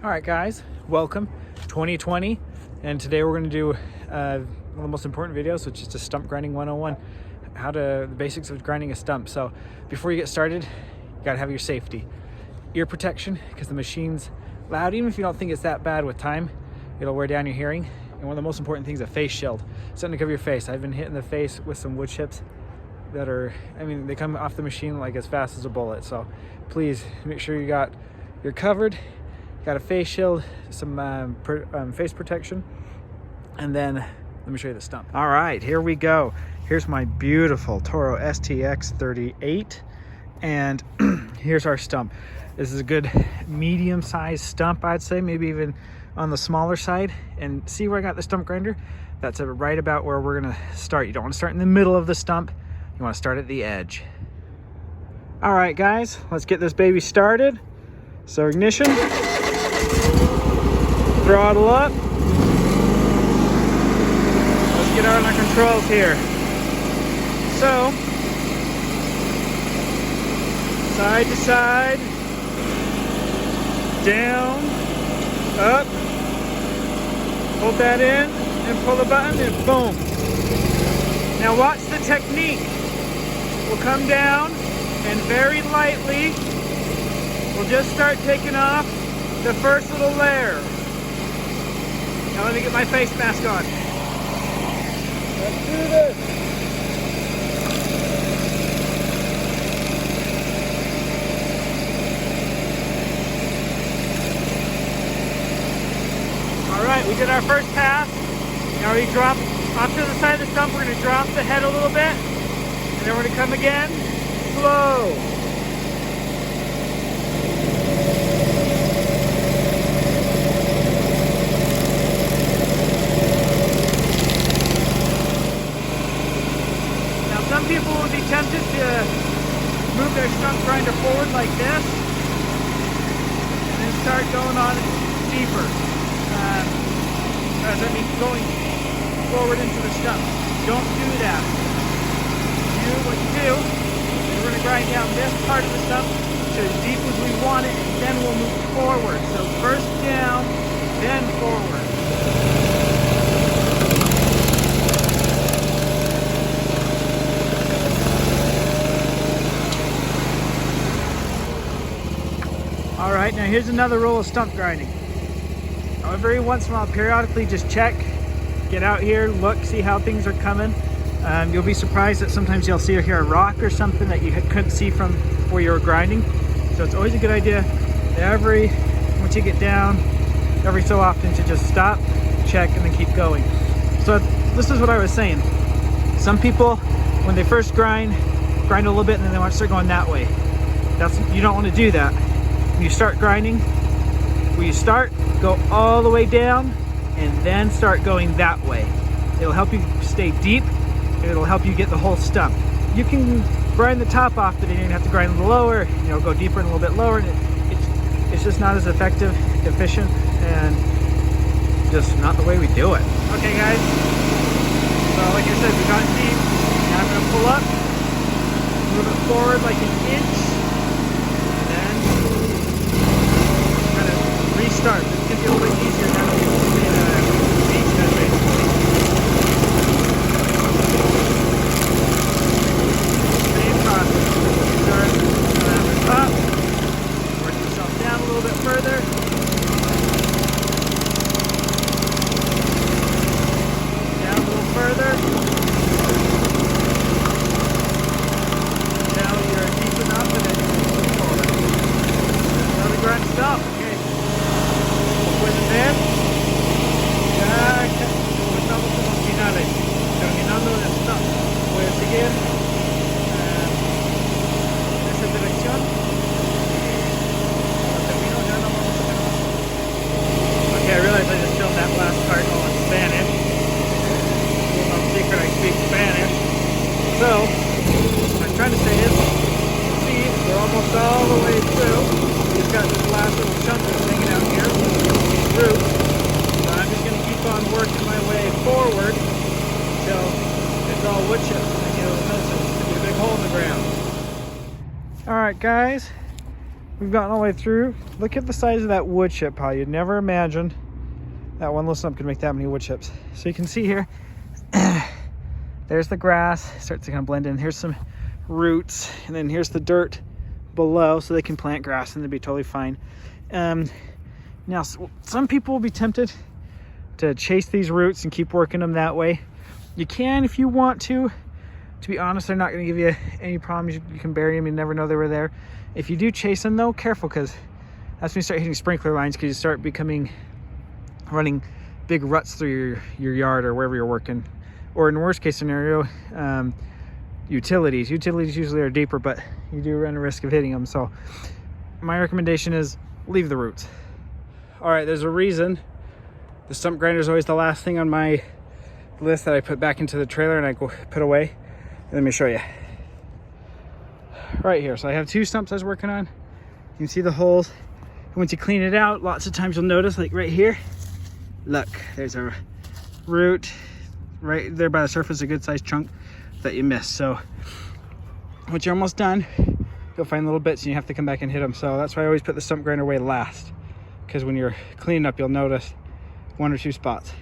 All right, guys, welcome 2020, and today we're going to do one of the most important videos, which is just stump grinding 101, the basics of grinding a stump. So before you get started, you got to have your safety, ear protection, because the machine's loud. Even if you don't think it's that bad, with time it'll wear down your hearing. And one of the most important things, a face shield, something to cover your face. I've been hit in the face with some wood chips that are, they come off the machine like as fast as a bullet. So please make sure you're covered. Got a face shield, some face protection, and then let me show you the stump. All right, here we go. Here's my beautiful Toro STX 38, and here's our stump. This is a good medium-sized stump, I'd say, maybe even on the smaller side. And see where I got the stump grinder? That's right about where we're gonna start. You don't want to start in the middle of the stump. You want to start at the edge. All right, guys, let's get this baby started. So ignition. Throttle up. Let's get on our controls here. So, side to side, down, up, hold that in, and pull the button, and boom. Now watch the technique. We'll come down, and very lightly, we'll just start taking off the first little layer. Now let me get my face mask on. Let's do this. All right, we did our first pass. Now we drop off to the side of the stump. We're going to drop the head a little bit, and then we're going to come again, slow. Some people will be tempted to move their stump grinder forward like this and then start going on deeper. That means going forward into the stump. Don't do that. What you do is we're going to grind down this part of the stump to as deep as we want it, and then we'll move forward. So first down, then forward. All right, now here's another rule of stump grinding. Every once in a while, periodically just check, get out here, look, see how things are coming. You'll be surprised that sometimes you'll see or hear a rock or something that you couldn't see from where you were grinding. So it's always a good idea, once you get down, every so often to just stop, check, and then keep going. So this is what I was saying. Some people, when they first grind a little bit, and then they want to start going that way. You don't want to do that. When you start grinding, where you start, go all the way down and then start going that way. It'll help you stay deep, and it'll help you get the whole stump. You can grind the top off, but then you're gonna have to grind the lower, go deeper and a little bit lower, and it's just not as effective, efficient, and just not the way we do it. Okay, guys, so like I said, we got deep. Now I'm gonna pull up, move it forward like an inch, restart. It's going to be a little bit easier now that we've been beachhead, basically. Same process. Start at the top, work yourself down a little bit further. Down a little further. Now you're deep enough and then you can move forward. Now the grind stop. Ver, ya estamos en los finales, terminando el stop. Puedes seguir en esa dirección. Cuando termino ya no vamos a hacer más. Okay, I realized I just filmed that last part all in Spanish. Well, no secret, I speak Spanish. So, what I'm trying to say is, see, we're almost all the way through. We've got this last little chunk that's hanging out here. So I'm just going to keep on working my way forward until it's all wood chips, and you'll notice there's going to be a big hole in the ground. All right, guys, we've gotten all the way through. Look at the size of that wood chip pile. You'd never imagine that one little stump could make that many wood chips. So you can see here, there's the grass, starts to kind of blend in. Here's some roots, and then here's the dirt below, so they can plant grass and they'd be totally fine. Now, some people will be tempted to chase these roots and keep working them that way. You can if you want to. To be honest, they're not going to give you any problems. You can bury them, you never know they were there. If you do chase them though, careful, because that's when you start hitting sprinkler lines, because you start running big ruts through your yard or wherever you're working. Or in the worst case scenario, utilities usually are deeper, but you do run a risk of hitting them. So my recommendation is leave the roots. All right, there's a reason the stump grinder is always the last thing on my list that I put back into the trailer and I go put away. Let me show you right here. So I have 2 stumps I was working on. You can see the holes. And once you clean it out, lots of times you'll notice, like right here, look, there's a root right there by the surface, a good sized chunk that you missed. So once you're almost done, you'll find little bits and you have to come back and hit them. So that's why I always put the stump grinder away last, because when you're cleaning up, you'll notice 1 or 2 spots.